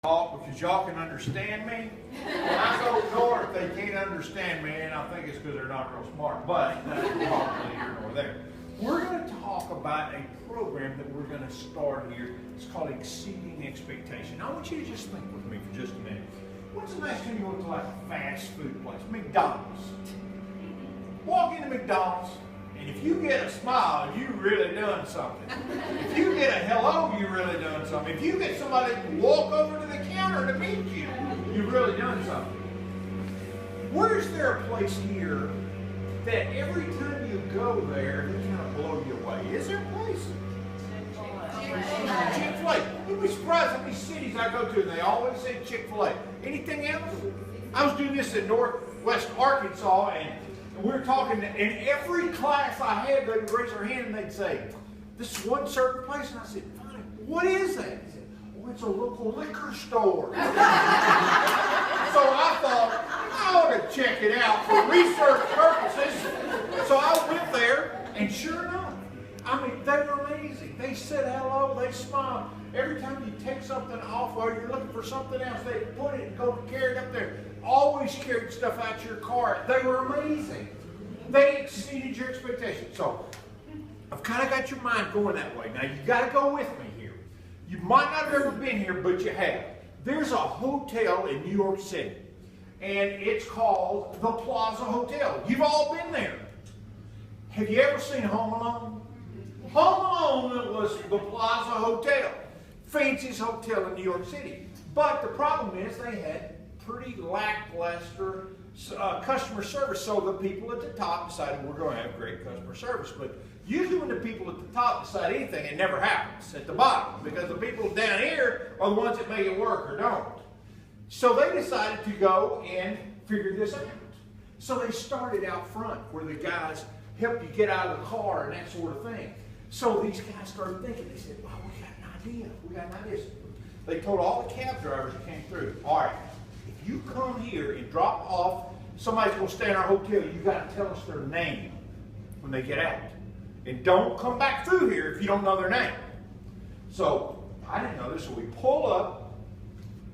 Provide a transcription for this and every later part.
Because y'all can understand me. When I go north, they can't understand me, and I think it's because they're not real smart. But that's probably here nor there. We're going to talk about a program that we're going to start here. It's called Exceeding Expectation. I want you to just think with me for just a minute. When's the last time you went to like a fast food place? McDonald's. Walk into McDonald's, and if you get a smile, you really done something. If you get a hello, you really done something. If you get somebody to walk over to the counter to meet you, you've really done something. Where's there a place here that every time you go there, they kind of blow you away? Is there a place? Chick-fil-A. You'd be surprised how many cities I go to and they always say Chick-fil-A. Anything else? I was doing this in Northwest Arkansas, and we were talking, and every class I had, they'd raise their hand and they'd say, this is one certain place. And I said, fine, what is that? He said, oh, it's a local liquor store. So I thought, I ought to check it out for research purposes. So I went there, and sure enough, I mean, they were amazing. They said hello, they smiled. Every time you take something off or you're looking for something else, they put it and go carry it up there. Always carried stuff out your car. They were amazing. They exceeded your expectations. So I've kind of got your mind going that way. Now you got to go with me here. You might not have ever been here, but you have. There's a hotel in New York City, and it's called the Plaza Hotel. You've all been there. Have you ever seen Home Alone? Home Alone was the Plaza Hotel. Fanciest hotel in New York City. But the problem is they had pretty lackluster customer service. So the people at the top decided we're going to have great customer service. But usually when the people at the top decide anything, it never happens at the bottom. Because the people down here are the ones that make it work or don't. So they decided to go and figure this out. So they started out front where the guys helped you get out of the car and that sort of thing. So these guys started thinking, they said, wow, we got an idea. We got an idea. They told all the cab drivers that came through, all right, if you come here and drop off, somebody's going to stay in our hotel, you got to tell us their name when they get out. And don't come back through here if you don't know their name. So I didn't know this, so we pull up.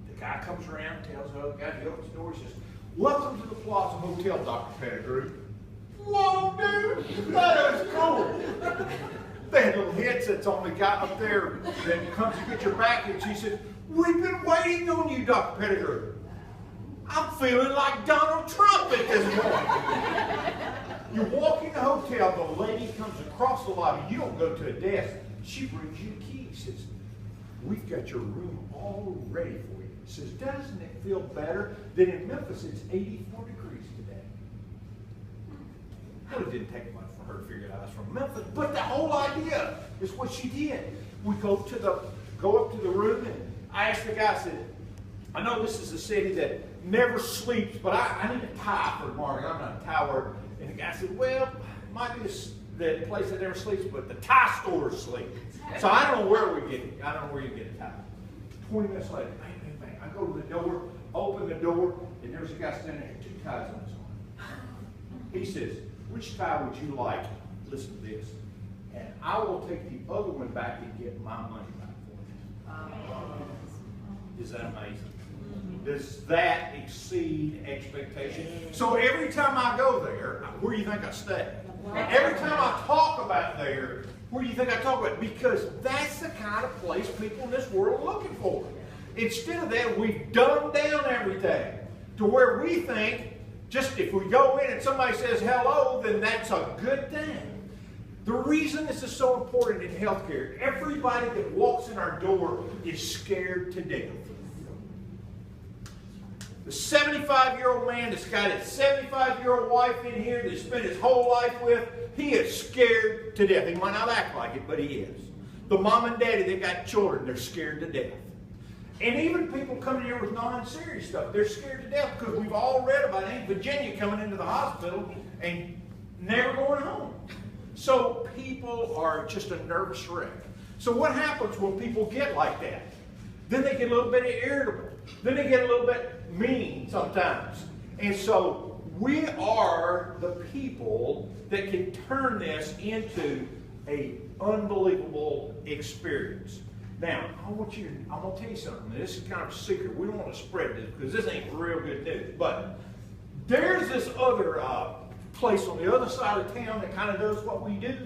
The guy comes around, tells the guy, he opens the door, he says, welcome to the Plaza Hotel, Dr. Pettigrew. Whoa, dude, that is cool. They had little headsets on the guy up there that comes to get your package. He said, we've been waiting on you, Dr. Pettigrew. I'm feeling like Donald Trump at this point. You walk in the hotel, the lady comes across the lobby. You don't go to a desk. She brings you a key. She says, we've got your room all ready for you. She says, doesn't it feel better than in Memphis? It's 84 degrees today. Well, it didn't take much for her to figure out I was from Memphis, but the whole idea is what she did. We go up to the room, and I asked the guy, I said, I know this is a city that never sleeps, but I need a tie for tomorrow. I'm not a tie wearer. And the guy said, well, it might be the place that never sleeps, but the tie stores sleep. So I don't know where we get it. I don't know where you get a tie. 20 minutes later, bang, bang, bang. I go to the door, open the door, and there's a guy standing there with 2 ties on his arm. He says, which tie would you like? Listen to this. And I will take the other one back and get my money back for you. Is that amazing? Does that exceed expectation? So every time I go there, where do you think I stay? Every time I talk about there, where do you think I talk about? Because that's the kind of place people in this world are looking for. Instead of that, we've dumbed down everything to where we think just if we go in and somebody says hello, then that's a good thing. The reason this is so important in healthcare, everybody that walks in our door is scared to death. The 75-year-old man that's got his 75-year-old wife in here that he spent his whole life with, he is scared to death. He might not act like it, but he is. The mom and daddy that got children, they're scared to death. And even people coming here with non-serious stuff, they're scared to death because we've all read about Aunt Virginia coming into the hospital and never going home. So people are just a nervous wreck. So what happens when people get like that? Then they get a little bit irritable. Then they get a little bit mean sometimes. And so we are the people that can turn this into an unbelievable experience. Now, I'm going to tell you something. This is kind of a secret. We don't want to spread this because this ain't real good news. But there's this other place on the other side of town that kind of does what we do.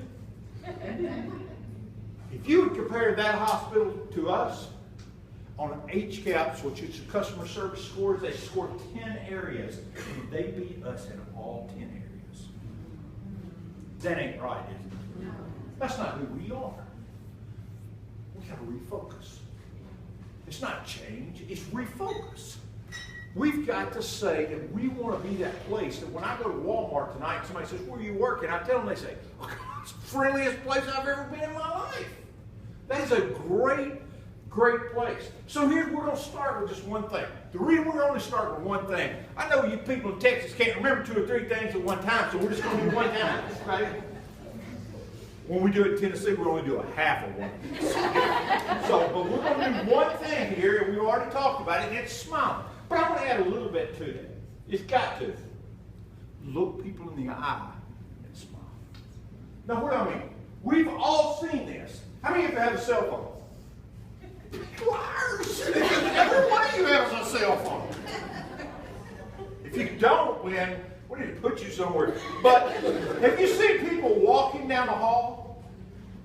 If you would compare that hospital to us, on HCAPS, which is customer service scores, they scored 10 areas, and they beat us in all 10 areas. That ain't right, is it? No. That's not who we are. We got to refocus. It's not change, it's refocus. We've got to say that we want to be that place that when I go to Walmart tonight and somebody says, "Where are you working?" I tell them, they say, "Oh, God, it's the friendliest place I've ever been in my life." That is a great place. So here we're going to start with just one thing. The reason we're only starting with one thing, I know you people in Texas can't remember 2 or 3 things at one time, so we're just going to do one time, right? When we do it in Tennessee, we only do a half of one. So, but we're going to do one thing here, and we already talked about it, and it's smiling. But I want to add a little bit to that. It's got to. Look people in the eye and smile. Now, what do I mean? We've all seen this. How many of you have a cell phone? Liars! Every one of you has a cell phone. If you don't, then we need to put you somewhere. But have you seen people walking down the hall,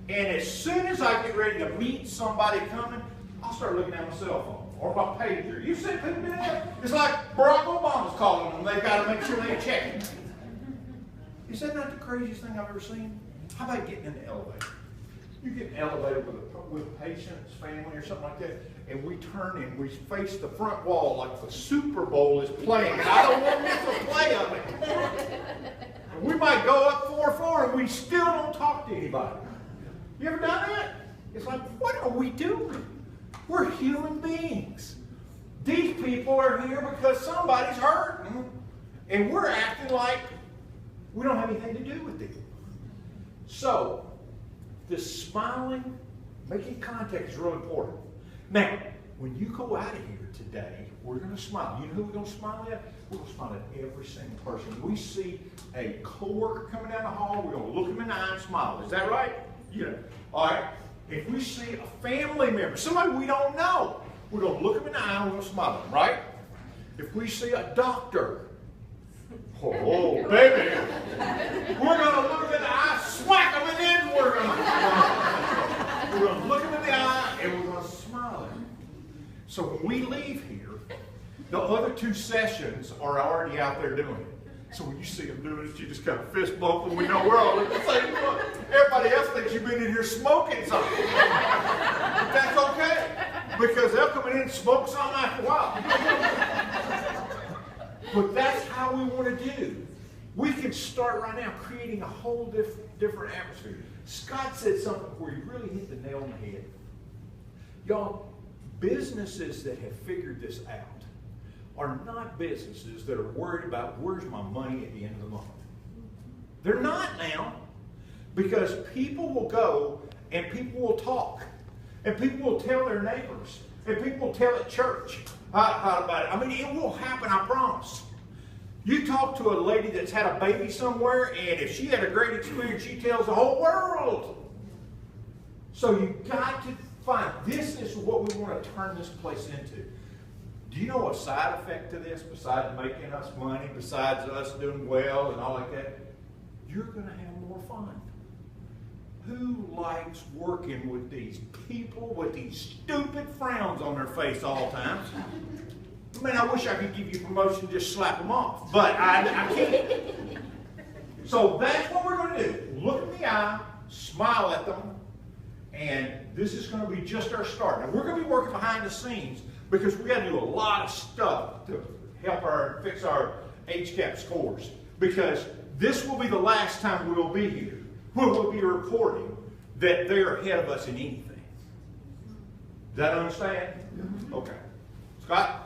and as soon as I get ready to meet somebody coming, I'll start looking at my cell phone or my pager. You've seen people do that? It's like Barack Obama's calling them. They've got to make sure they check it. Is that not the craziest thing I've ever seen? How about getting in the elevator? You get in an elevator with patients, family, or something like that, and we turn and we face the front wall like the Super Bowl is playing. And I don't want to miss a play of it. And we might go up 4-4 and we still don't talk to anybody. You ever done that? It's like, what are we doing? We're human beings. These people are here because somebody's hurting, and we're acting like we don't have anything to do with them. So, this smiling, making contact is really important. Now, when you go out of here today, we're going to smile. You know who we're going to smile at? We're going to smile at every single person. We see a coworker coming down the hall, we're going to look them in the eye and smile. Is that right? Yeah. All right. If we see a family member, somebody we don't know, we're going to look them in the eye and we're going to smile at them, right? If we see a doctor, oh, baby, we're going to look them in the eye, smack them, and then we're going to look them in the eye and we're going to smile at them. So when we leave here, the other 2 sessions are already out there doing it. So when you see them doing it, you just kind of fist bump them. We know we're all in the same boat. Everybody else thinks you've been in here smoking something. But that's okay, because they'll come in and smoke something after a while. But that's how we want to do. We can start right now creating a whole different atmosphere. Scott said something where he really hit the nail on the head. Y'all, businesses that have figured this out are not businesses that are worried about where's my money at the end of the month. They're not now, because people will go and people will talk and people will tell their neighbors and people will tell at church how about it. I mean, it will happen, I promise. You talk to a lady that's had a baby somewhere, and if she had a great experience, she tells the whole world. So you've got to find, this is what we want to turn this place into. Do you know a side effect to this, besides making us money, besides us doing well and all like that? You're going to have more fun. Who likes working with these people with these stupid frowns on their face all the time? I mean, I wish I could give you promotion, just slap them off, but I can't. So that's what we're going to do. Look in the eye, smile at them, and this is going to be just our start. Now, we're going to be working behind the scenes because we got to do a lot of stuff to help fix our HCAP scores, because this will be the last time we'll be here. We'll be reporting that they're ahead of us in anything. Does that understand? Okay. Scott?